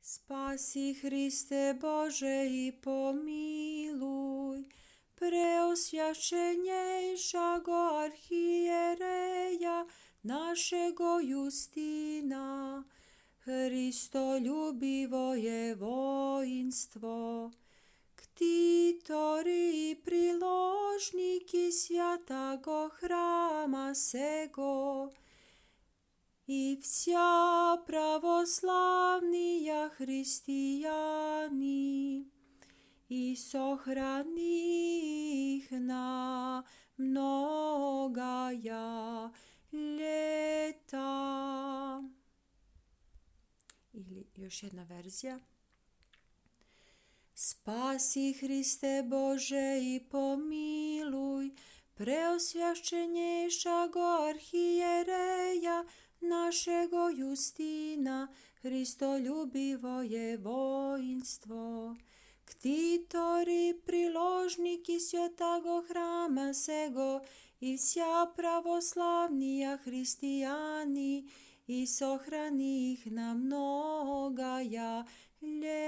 Spasi Hriste Bože i pomiluj, preosvjašćenjejšago arhijereja našego Justina, Hristoljubivo je vojinstvo, ktitori i priložniki svjatago hrama sego, i vsja pravoslavnija hristijani, i sohrani ih na mnogaja ljeta. Ili još jedna verzija. Spasi Hriste Bože i pomiluj, preosvjašćenjejšago arhijereja našego Justina, Hristoljubivo je vojinstvo, ktitori priložniki svjatago hrama sego, i vsja pravoslavnija hristijani, i sohrani ih na mnogaja ljeta.